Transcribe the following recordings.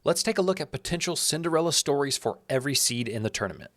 Let's take a look at potential Cinderella stories for every seed in the tournament.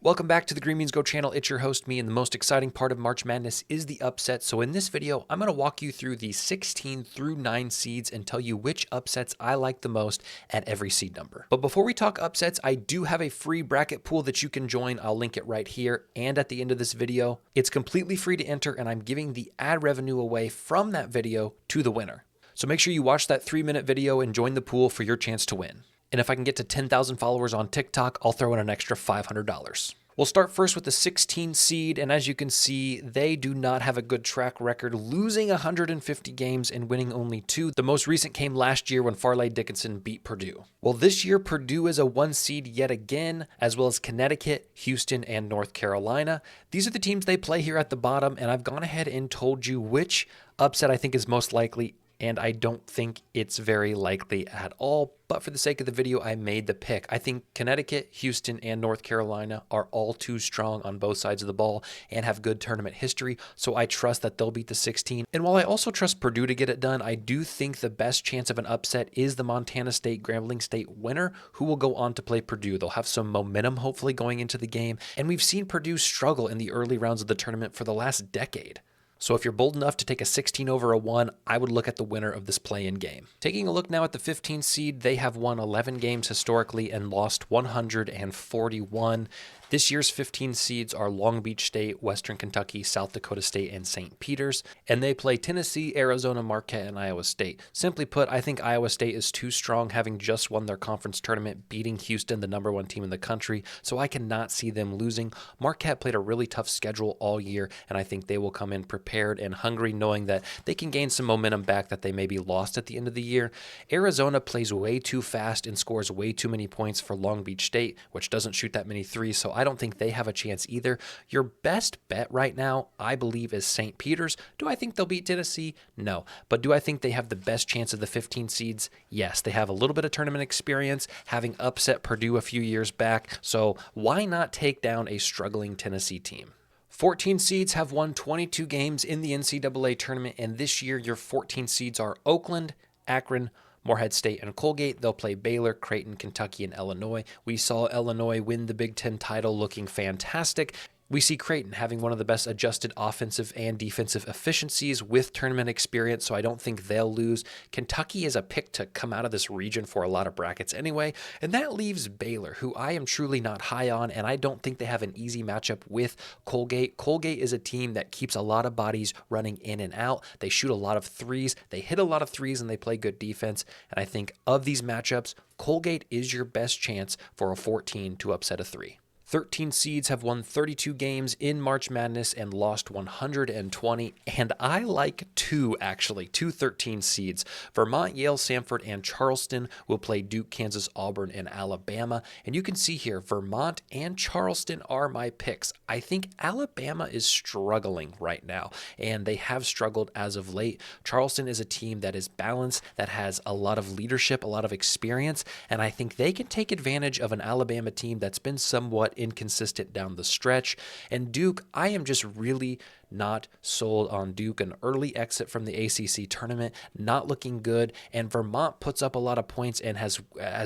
Welcome back to the Green Beans Go channel. It's your host, me, and the most exciting part of March Madness is the upset. So in this video, I'm going to walk you through the 16 through 9 seeds and tell you which upsets I like the most at every seed number. But before we talk upsets, I do have a free bracket pool that you can join. I'll link it right here and at the end of this video. It's completely free to enter, and I'm giving the ad revenue away from that video to the winner. So make sure you watch that 3-minute video and join the pool for your chance to win. And if I can get to 10,000 followers on TikTok, I'll throw in an extra $500. We'll start first with the 16 seed, and as you can see, they do not have a good track record, losing 150 games and winning only 2. The most recent came last year when Farley Dickinson beat Purdue. Well, this year, Purdue is a 1 seed yet again, as well as Connecticut, Houston, and North Carolina. These are the teams they play here at the bottom, and I've gone ahead and told you which upset I think is most likely, and I don't think it's very likely at all. But for the sake of the video, I made the pick. I think Connecticut, Houston, and North Carolina are all too strong on both sides of the ball and have good tournament history, so I trust that they'll beat the 16. And while I also trust Purdue to get it done, I do think the best chance of an upset is the Montana State Grambling State winner, who will go on to play Purdue. They'll have some momentum, hopefully, going into the game, and we've seen Purdue struggle in the early rounds of the tournament for the last decade. So if you're bold enough to take a 16 over a 1, I would look at the winner of this play-in game. Taking a look now at the 15 seed, they have won 11 games historically and lost 141. This year's 15 seeds are Long Beach State, Western Kentucky, South Dakota State, and St. Peter's, and they play Tennessee, Arizona, Marquette, and Iowa State. Simply put, I think Iowa State is too strong, having just won their conference tournament, beating Houston, the #1 team in the country, so I cannot see them losing. Marquette played a really tough schedule all year, and I think they will come in prepared and hungry, knowing that they can gain some momentum back that they maybe lost at the end of the year. Arizona plays way too fast and scores way too many points for Long Beach State, which doesn't shoot that many threes, so I don't think they have a chance either. Your best bet right now, I believe, is St. Peter's. Do I think they'll beat Tennessee? No. But do I think they have the best chance of the 15 seeds? Yes. They have a little bit of tournament experience, having upset Purdue a few years back, so why not take down a struggling Tennessee team? 14 seeds have won 22 games in the NCAA tournament, and this year your 14 seeds are Oakland, Akron, Morehead State, and Colgate. They'll play Baylor, Creighton, Kentucky, and Illinois. We saw Illinois win the Big Ten title looking fantastic. We see Creighton having one of the best adjusted offensive and defensive efficiencies with tournament experience, so I don't think they'll lose. Kentucky is a pick to come out of this region for a lot of brackets anyway, and that leaves Baylor, who I am truly not high on, and I don't think they have an easy matchup with Colgate. Colgate is a team that keeps a lot of bodies running in and out. They shoot a lot of threes, they hit a lot of threes, and they play good defense, and I think of these matchups, Colgate is your best chance for a 14 to upset a 3. 13 seeds have won 32 games in March Madness and lost 120, and I like two 13 seeds. Vermont, Yale, Samford, and Charleston will play Duke, Kansas, Auburn, and Alabama, and you can see here, Vermont and Charleston are my picks. I think Alabama is struggling right now, and they have struggled as of late. Charleston is a team that is balanced, that has a lot of leadership, a lot of experience, and I think they can take advantage of an Alabama team that's been somewhat inconsistent down the stretch. And Duke, I am just really not sold on Duke. An early exit from the ACC tournament, not looking good, and Vermont puts up a lot of points and has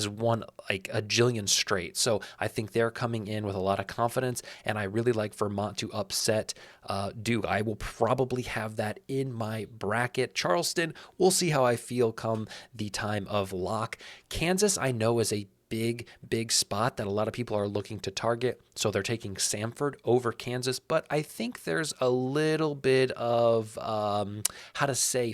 won like a jillion straight. So I think they're coming in with a lot of confidence, and I really like Vermont to upset Duke. I will probably have that in my bracket. Charleston, we'll see how I feel come the time of lock. Kansas, I know, is a big spot that a lot of people are looking to target, so they're taking Samford over Kansas, but I think there's a little bit of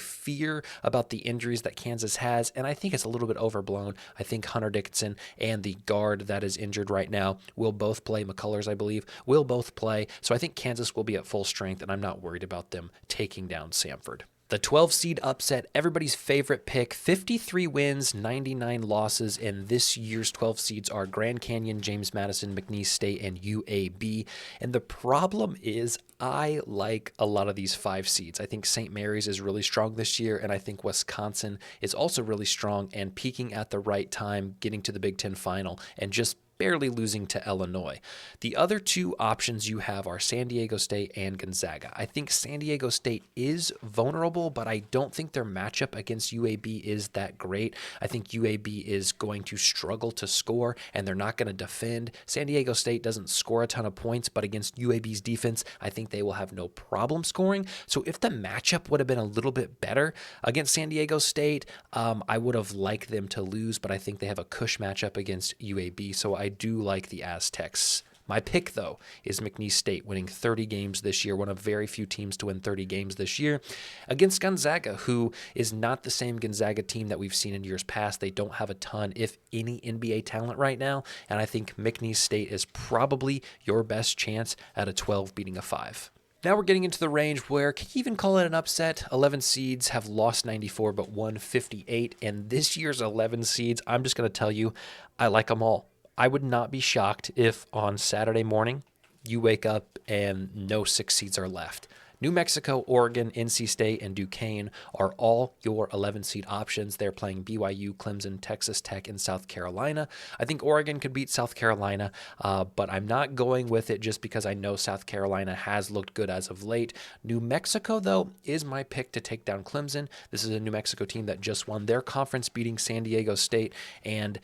fear about the injuries that Kansas has, and I think it's a little bit overblown. I think Hunter Dickinson and the guard that is injured right now will both play. McCullers, I believe, will both play, so I think Kansas will be at full strength, and I'm not worried about them taking down Samford. The 12 seed upset, everybody's favorite pick, 53 wins, 99 losses, and this year's 12 seeds are Grand Canyon, James Madison, McNeese State, and UAB. And the problem is I like a lot of these 5 seeds. I think St. Mary's is really strong this year, and I think Wisconsin is also really strong and peaking at the right time, getting to the Big Ten final, and just barely losing to Illinois. The other two options you have are San Diego State and Gonzaga. I think San Diego State is vulnerable, but I don't think their matchup against UAB is that great. I think UAB is going to struggle to score, and they're not going to defend. San Diego State doesn't score a ton of points, but against UAB's defense, I think they will have no problem scoring. So if the matchup would have been a little bit better against San Diego State, I would have liked them to lose, but I think they have a cush matchup against UAB, so I do like the Aztecs. My pick, though, is McNeese State winning 30 games this year, one of very few teams to win 30 games this year, against Gonzaga, who is not the same Gonzaga team that we've seen in years past. They don't have a ton, if any, NBA talent right now, and I think McNeese State is probably your best chance at a 12 beating a 5. Now we're getting into the range where, can you even call it an upset? 11 seeds have lost 94 but won 58, and this year's 11 seeds, I'm just going to tell you, I like them all. I would not be shocked if on Saturday morning you wake up and no 6 seeds are left. New Mexico, Oregon, NC State, and Duquesne are all your 11 seed options. They're playing BYU, Clemson, Texas Tech, and South Carolina. I think Oregon could beat South Carolina, but I'm not going with it just because I know South Carolina has looked good as of late. New Mexico, though, is my pick to take down Clemson. This is a New Mexico team that just won their conference, beating San Diego State, and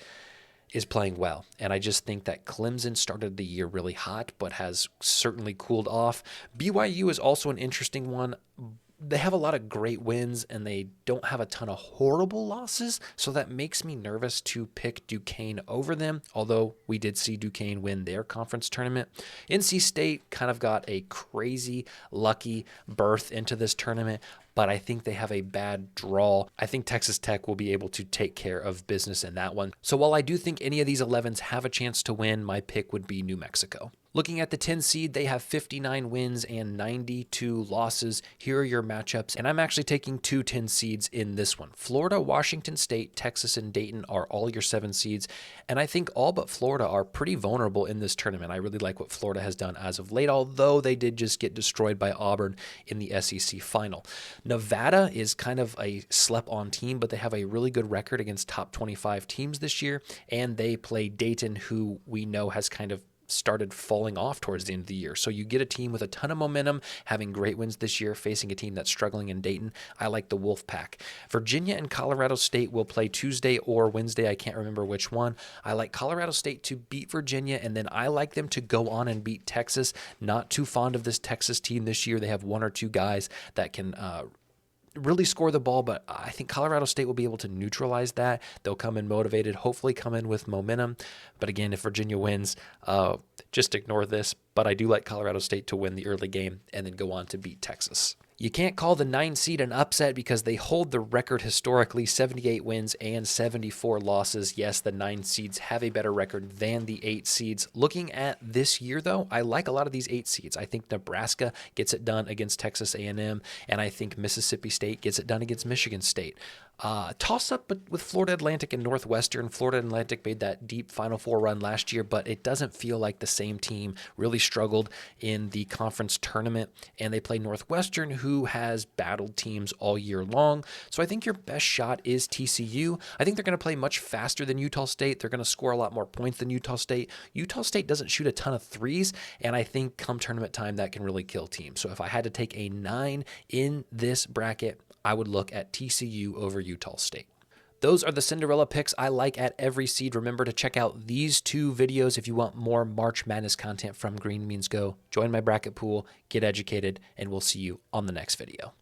is playing well. And I just think that Clemson started the year really hot, but has certainly cooled off. BYU is also an interesting one. They have a lot of great wins, and they don't have a ton of horrible losses, so that makes me nervous to pick Duquesne over them, although we did see Duquesne win their conference tournament. NC State kind of got a crazy, lucky berth into this tournament, but I think they have a bad draw. I think Texas Tech will be able to take care of business in that one. So while I do think any of these 11s have a chance to win, my pick would be New Mexico. Looking at the 10 seed, they have 59 wins and 92 losses. Here are your matchups, and I'm actually taking 2 10 seeds in this one. Florida, Washington State, Texas, and Dayton are all your 7 seeds, and I think all but Florida are pretty vulnerable in this tournament. I really like what Florida has done as of late, although they did just get destroyed by Auburn in the SEC final. Nevada is kind of a slept-on team, but they have a really good record against top 25 teams this year, and they play Dayton, who we know has kind of started falling off towards the end of the year. So you get a team with a ton of momentum, having great wins this year, facing a team that's struggling in Dayton. I like the Wolfpack. Virginia and Colorado State will play Tuesday or Wednesday. I can't remember which one. I like Colorado State to beat Virginia, and then I like them to go on and beat Texas. Not too fond of this Texas team this year. They have 1 or 2 guys that can really score the ball, but I think Colorado State will be able to neutralize that. They'll come in motivated, hopefully come in with momentum. But again, if Virginia wins, just ignore this. But I do like Colorado State to win the early game and then go on to beat Texas. You can't call the 9 seed an upset because they hold the record historically, 78 wins and 74 losses. Yes, the 9 seeds have a better record than the 8 seeds. Looking at this year, though, I like a lot of these 8 seeds. I think Nebraska gets it done against Texas A&M, and I think Mississippi State gets it done against Michigan State. Toss up with Florida Atlantic and Northwestern. Florida Atlantic made that deep Final Four run last year, but it doesn't feel like the same team. Really struggled in the conference tournament, and they play Northwestern, who has battled teams all year long. So I think your best shot is TCU. I think they're going to play much faster than Utah State. They're going to score a lot more points than Utah State. Utah State doesn't shoot a ton of threes, and I think come tournament time that can really kill teams. So if I had to take a 9 in this bracket, I would look at TCU over Utah State. Those are the Cinderella picks I like at every seed. Remember to check out these 2 videos if you want more March Madness content from Green Means Go. Join my bracket pool, get educated, and we'll see you on the next video.